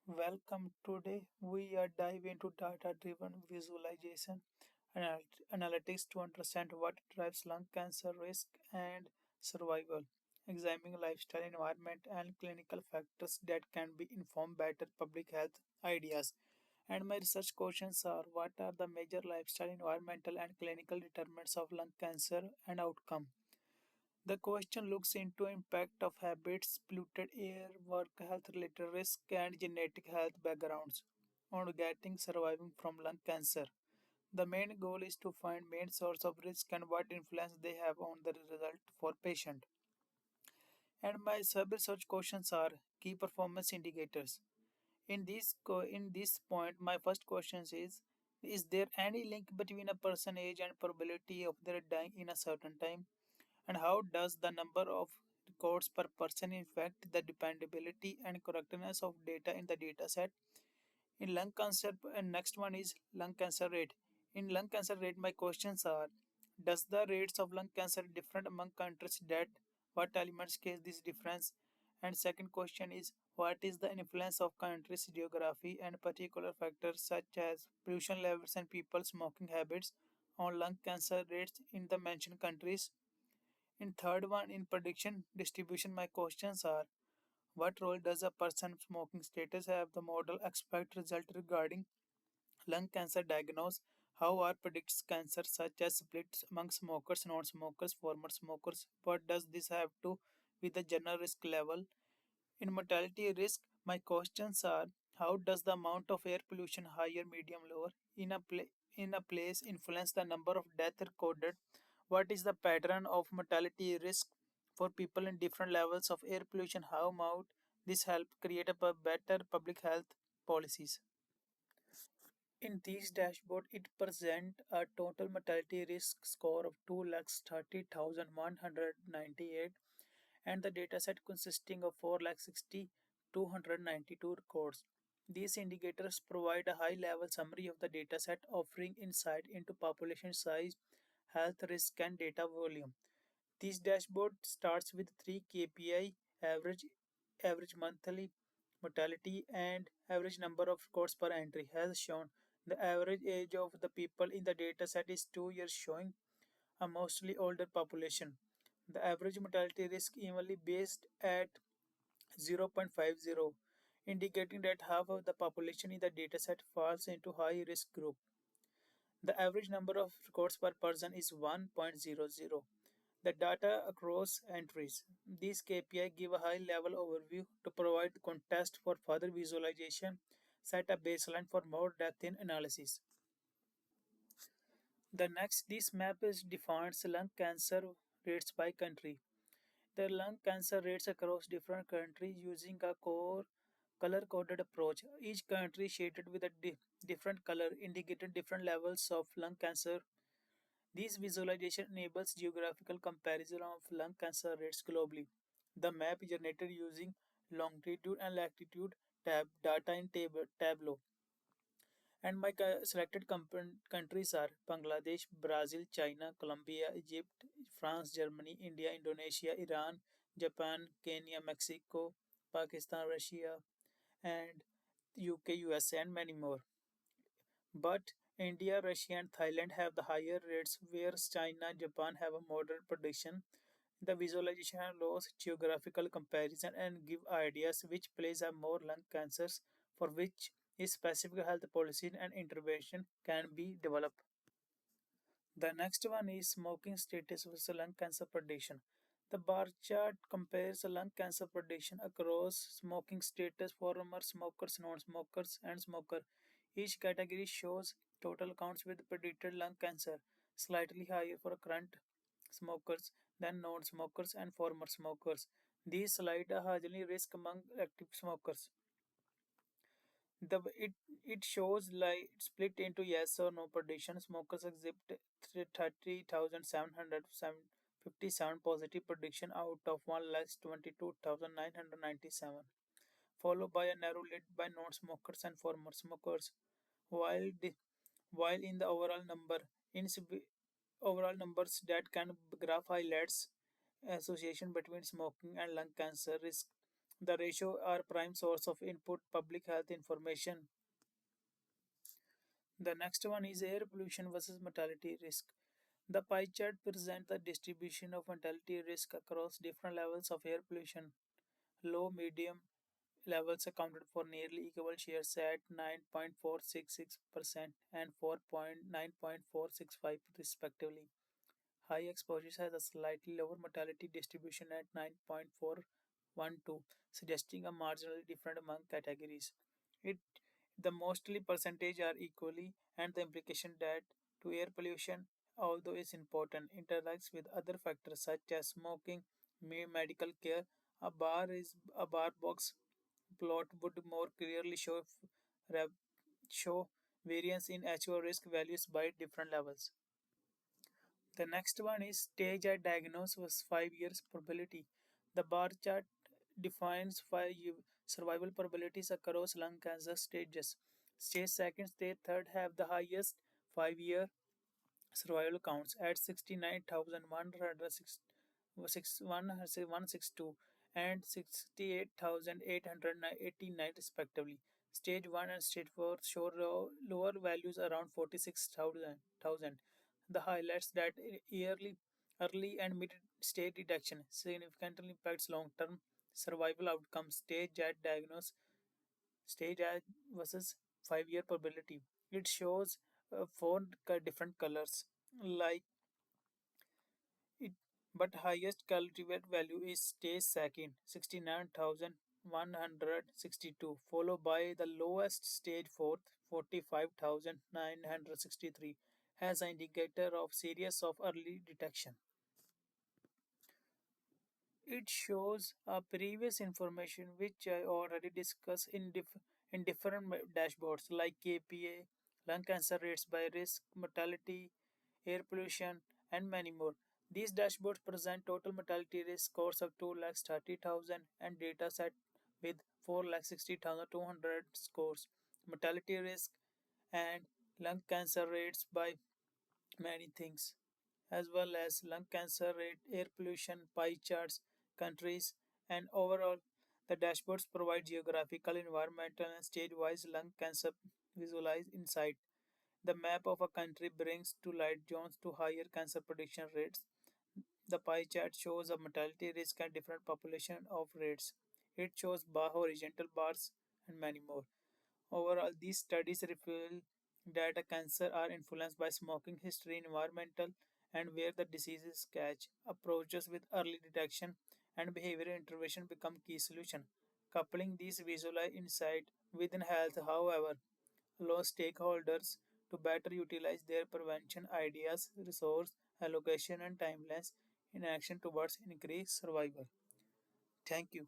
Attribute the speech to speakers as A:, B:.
A: Welcome. Today we are dive into data-driven visualization analytics to understand what drives lung cancer risk and survival, examining lifestyle, environment, and clinical factors that can be inform better public health ideas. And my research questions are: what are the major lifestyle, environmental, and clinical determinants of lung cancer and outcome? The question looks into impact of habits, polluted air, work health related risk and genetic health backgrounds on getting surviving from lung cancer. The main goal is to find main source of risk and what influence they have on the result for patient. And my sub-research questions are key performance indicators. In this point, my first question is there any link between a person age and probability of their dying in a certain time? And how does the number of records per person affect the dependability and correctness of data in the dataset? In lung cancer, and next one is lung cancer rate. In lung cancer rate, my questions are: does the rates of lung cancer different among countries? That what elements cause this difference? And second question is: what is the influence of countries' geography and particular factors such as pollution levels and people smoking habits on lung cancer rates in the mentioned countries? In third one, in prediction distribution, my questions are: what role does a person smoking status have the model expect result regarding lung cancer diagnosis? How are predicts cancer such as splits among smokers, non-smokers, former smokers? What does this have to with the general risk level? In mortality risk, my questions are: how does the amount of air pollution higher, medium, lower in a place influence the number of deaths recorded? What is the pattern of mortality risk for people in different levels of air pollution? How might this help create a better public health policies? In this dashboard, it presents a total mortality risk score of 2,30,198 and the dataset consisting of 4,60,292 records. These indicators provide a high-level summary of the dataset, offering insight into population size, health risk, and data volume. This dashboard starts with three KPI: average monthly mortality, and average number of records per entry. As shown, the average age of the people in the dataset is 2 years, showing a mostly older population. The average mortality risk evenly based at 0.50, indicating that half of the population in the dataset falls into high risk group. The average number of records per person is 1.00. The data across entries. These KPI give a high level overview to provide context for further visualization, set a baseline for more depth in analysis. This map is defines lung cancer rates by country. The lung cancer rates across different countries using a core color-coded approach. Each country shaded with a different color indicating different levels of lung cancer. This visualization enables geographical comparison of lung cancer rates globally. The map is generated using longitude and latitude data in Tableau. And my selected countries are Bangladesh, Brazil, China, Colombia, Egypt, France, Germany, India, Indonesia, Iran, Japan, Kenya, Mexico, Pakistan, Russia, and UK, USA, and many more. But India, Russia, and Thailand have the higher rates, whereas China and Japan have a moderate prediction. The visualization allows geographical comparison and give ideas which places have more lung cancers for which a specific health policy and intervention can be developed. The next one is smoking status versus lung cancer prediction. The bar chart compares lung cancer prediction across smoking status, former smokers, non-smokers, and smoker. Each category shows total counts with predicted lung cancer, slightly higher for current smokers than non-smokers and former smokers. These slides are highly risk among active smokers. It shows like split into yes or no prediction. Smokers exhibit 30,757 positive prediction out of 1,22,997, followed by a narrow lead by non-smokers and former smokers. While the, while in the overall numbers that can graph highlights association between smoking and lung cancer risk The ratio are prime source of input public health information. The next one is air pollution versus mortality risk. The pie chart presents the distribution of mortality risk across different levels of air pollution. Low, medium levels accounted for nearly equal shares at 9.466% and 4.9.465 respectively. High exposures has a slightly lower mortality distribution at 9.412, suggesting a marginally different among categories. It the mostly percentage are equally, and the implication that to air pollution, although is important, interacts with other factors such as smoking, medical care. A bar box plot would more clearly show variance in actual risk values by different levels. The next one is stage at diagnosis was 5 years probability. The bar chart defines survival probabilities across lung cancer stages. Stage 2nd, stage 3rd have the highest 5-year survival counts at 69,162 and 68,889 respectively. Stage 1 and Stage 4 show lower values around 46,000. The highlights that early and mid stage detection significantly impacts long term survival outcomes. Stage at versus 5-year probability. It shows four different colors like it, but highest cultivate value is stage second, 69,162, followed by the lowest stage fourth, 45,963, as an indicator of series of early detection. It shows previous information which I already discussed in different dashboards like KPA, lung cancer rates by risk, mortality, air pollution, and many more. These dashboards present total mortality risk scores of 2,30,000 and data set with 4,60,200 scores. Mortality risk and lung cancer rates by many things, as well as lung cancer rate, air pollution, pie charts, countries, and overall. The dashboards provide geographical, environmental, and stage-wise lung cancer visualized insight. The map of a country brings to light zones to higher cancer prediction rates. The pie chart shows a mortality risk and different population of rates. It shows horizontal bars and many more. Overall, these studies reveal that cancer are influenced by smoking history, environmental, and where the diseases catch. Approaches with early detection and behavioral intervention become key solution. Coupling these visualized insight within health, however, allows stakeholders to better utilize their prevention ideas, resource allocation, and timelines in action towards increased survival. Thank you.